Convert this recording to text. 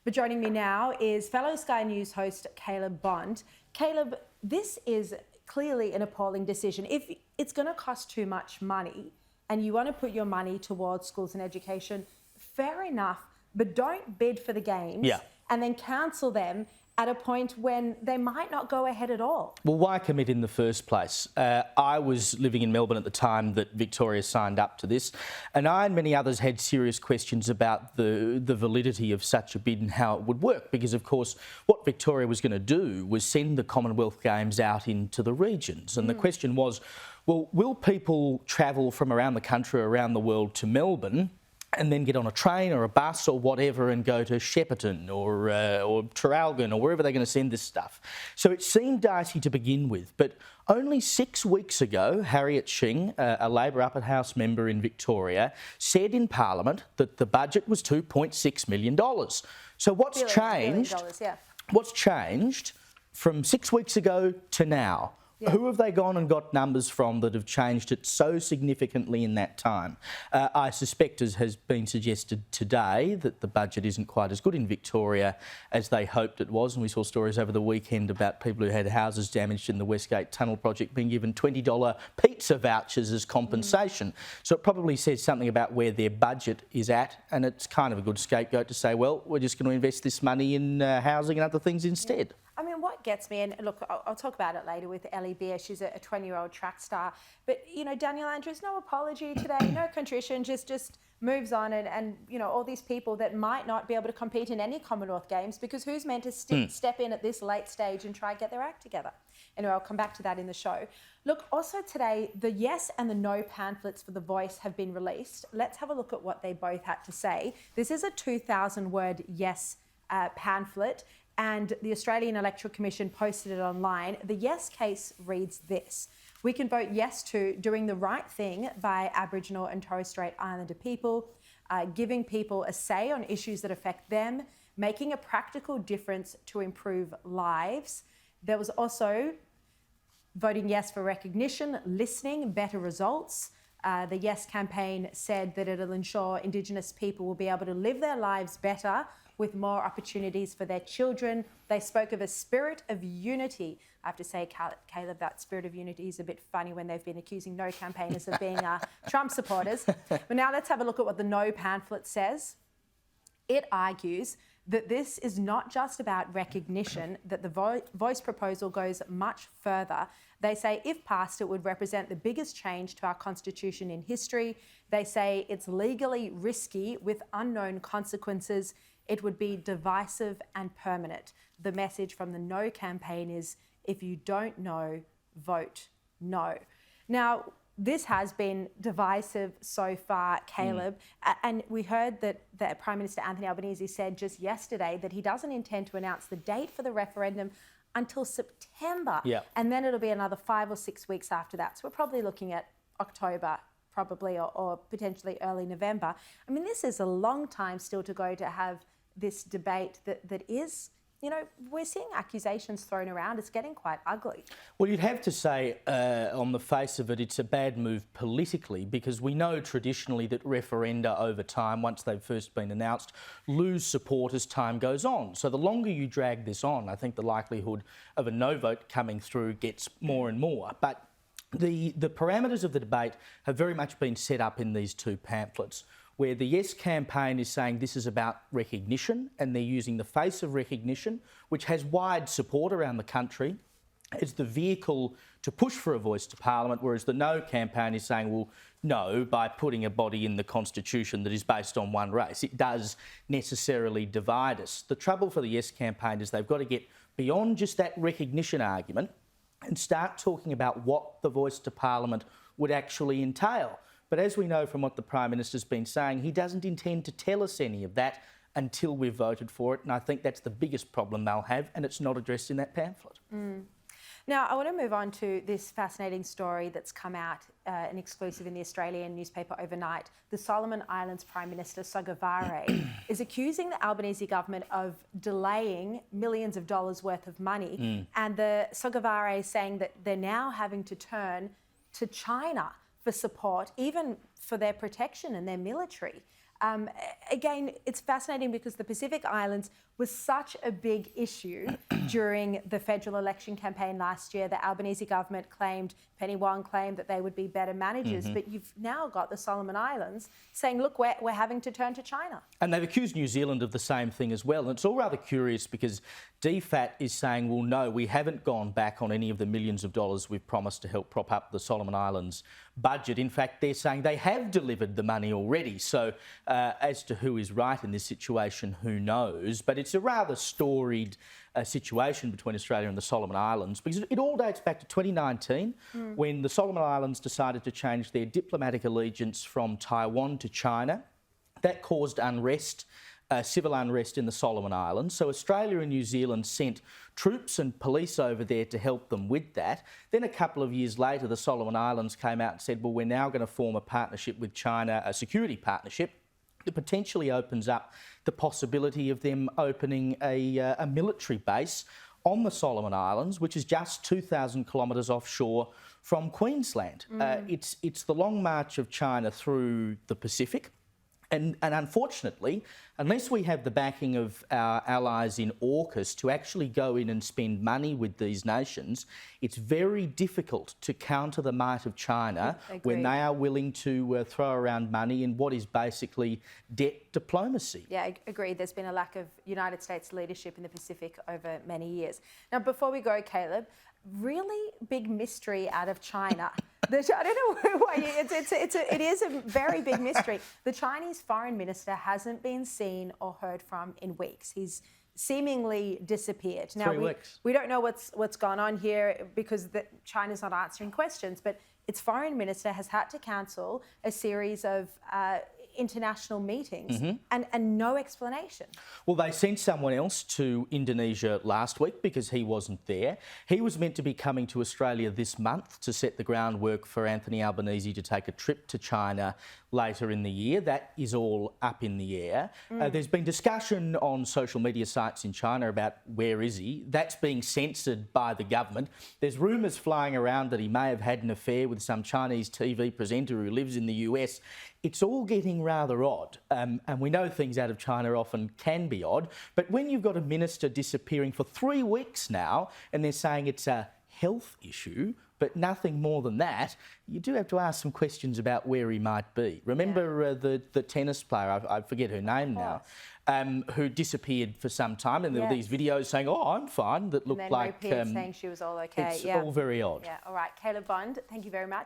But joining me now is fellow Sky News host Caleb Bond. Caleb, this is clearly an appalling decision. If it's going to cost too much money and you want to put your money towards schools and education, fair enough, but don't bid for the games and then cancel them at a point when they might not go ahead at all. Well, why commit in the first place? I was living in Melbourne at the time that Victoria signed up to this, and I and many others had serious questions about the validity of such a bid and how it would work, because of course what Victoria was going to do was send the Commonwealth Games out into the regions, and the question was, well, will people travel from around the country, around the world to Melbourne and then get on a train or a bus or whatever and go to Shepparton or Traralgon or wherever they're going to send this stuff? So it seemed dicey to begin with, but only 6 weeks ago, Harriet Shing, a Labor upper house member in Victoria, said in Parliament that the budget was $2.6 million. So what's changed? What's changed from 6 weeks ago to now? Yeah. Who have they gone and got numbers from that have changed it so significantly in that time? I suspect, as has been suggested today, that the budget isn't quite as good in Victoria as they hoped it was. And we saw stories over the weekend about people who had houses damaged in the Westgate Tunnel project being given $20 pizza vouchers as compensation. So it probably says something about where their budget is at. And it's kind of a good scapegoat to say, well, we're just going to invest this money in housing and other things instead. I mean, what gets me, and look, I'll talk about it later with Ellie Beer, she's a 20-year-old track star, but, you know, Daniel Andrews, no apology today, no contrition, just moves on, and, you know, all these people that might not be able to compete in any Commonwealth Games, because who's meant to step in at this late stage and try and get their act together? Anyway, I'll come back to that in the show. Look, also today, the yes and the no pamphlets for The Voice have been released. Let's have a look at what they both had to say. This is a 2,000-word yes pamphlet, and the Australian Electoral Commission posted it online. The yes case reads this: we can vote yes to doing the right thing by Aboriginal and Torres Strait Islander people, giving people a say on issues that affect them, making a practical difference to improve lives. There was also voting yes for recognition, listening, better results. The Yes campaign said that it'll ensure Indigenous people will be able to live their lives better with more opportunities for their children. They spoke of a spirit of unity. I have to say, Caleb, that spirit of unity is a bit funny when they've been accusing no campaigners of being Trump supporters. But now let's have a look at what the no pamphlet says. It argues that this is not just about recognition, that the Voice proposal goes much further. They say if passed, it would represent the biggest change to our constitution in history. They say it's legally risky with unknown consequences. It would be divisive and permanent. The message from the No campaign is, if you don't know, vote no. Now, this has been divisive so far, Caleb, and we heard that Prime Minister Anthony Albanese said just yesterday that he doesn't intend to announce the date for the referendum until September, and then it'll be another 5 or 6 weeks after that. So we're probably looking at October, probably, or potentially early November. I mean, this is a long time still to go to have this debate that is, you know, we're seeing accusations thrown around. It's getting quite ugly. Well, you'd have to say, on the face of it, it's a bad move politically, because we know traditionally that referenda over time, once they've first been announced, lose support as time goes on. So the longer you drag this on, I think the likelihood of a no vote coming through gets more and more. But the parameters of the debate have very much been set up in these two pamphlets, where the Yes campaign is saying this is about recognition, and they're using the face of recognition, which has wide support around the country, as the vehicle to push for a voice to Parliament, whereas the No campaign is saying, well, no, by putting a body in the Constitution that is based on one race. It does necessarily divide us. The trouble for the Yes campaign is they've got to get beyond just that recognition argument and start talking about what the voice to Parliament would actually entail. But as we know from what the Prime Minister's been saying, he doesn't intend to tell us any of that until we've voted for it. And I think that's the biggest problem they'll have, and it's not addressed in that pamphlet. Now, I want to move on to this fascinating story that's come out, an exclusive in the Australian newspaper overnight. The Solomon Islands Prime Minister, Sogavare, is accusing the Albanese government of delaying millions of dollars worth of money. And the Sogavare is saying that they're now having to turn to China for support, even for their protection and their military. Again, it's fascinating because the Pacific Islands was such a big issue during the federal election campaign last year. The Albanese government claimed, Penny Wong claimed that they would be better managers, but you've now got the Solomon Islands saying, look, we're having to turn to China. And they've accused New Zealand of the same thing as well. And it's all rather curious because DFAT is saying, well, no, we haven't gone back on any of the millions of dollars we've promised to help prop up the Solomon Islands budget. In fact, they're saying they have delivered the money already. So as to who is right in this situation, who knows? But it's a rather storied situation between Australia and the Solomon Islands because it all dates back to 2019 when the Solomon Islands decided to change their diplomatic allegiance from Taiwan to China. That caused unrest, civil unrest in the Solomon Islands. So Australia and New Zealand sent troops and police over there to help them with that. Then a couple of years later, the Solomon Islands came out and said, well, we're now going to form a partnership with China, a security partnership that potentially opens up the possibility of them opening a military base on the Solomon Islands, which is just 2,000 kilometres offshore from Queensland. It's the long march of China through the Pacific. And unfortunately, unless we have the backing of our allies in AUKUS to actually go in and spend money with these nations, it's very difficult to counter the might of China when they are willing to throw around money in what is basically debt diplomacy. Yeah, I agree. There's been a lack of United States leadership in the Pacific over many years. Now, before we go, Caleb, really big mystery out of China. I don't know why. It is a very big mystery. The Chinese foreign minister hasn't been seen or heard from in weeks. He's seemingly disappeared. Now, 3 weeks. We don't know what's gone on here because China's not answering questions, but its foreign minister has had to cancel a series of international meetings and no explanation. Well, they sent someone else to Indonesia last week because he wasn't there. He was meant to be coming to Australia this month to set the groundwork for Anthony Albanese to take a trip to China later in the year. That is all up in the air. There's been discussion on social media sites in China about where is he. That's being censored by the government. There's rumours flying around that he may have had an affair with some Chinese TV presenter who lives in the US. It's all getting rather odd, and we know things out of China often can be odd, but when you've got a minister disappearing for 3 weeks now and they're saying it's a health issue, but nothing more than that, you do have to ask some questions about where he might be. Remember the tennis player, I forget her name now, who disappeared for some time, and there were these videos saying, oh, I'm fine, that looked like... And then saying she was all okay. It's all very odd. Yeah, all right. Caleb Bond, thank you very much.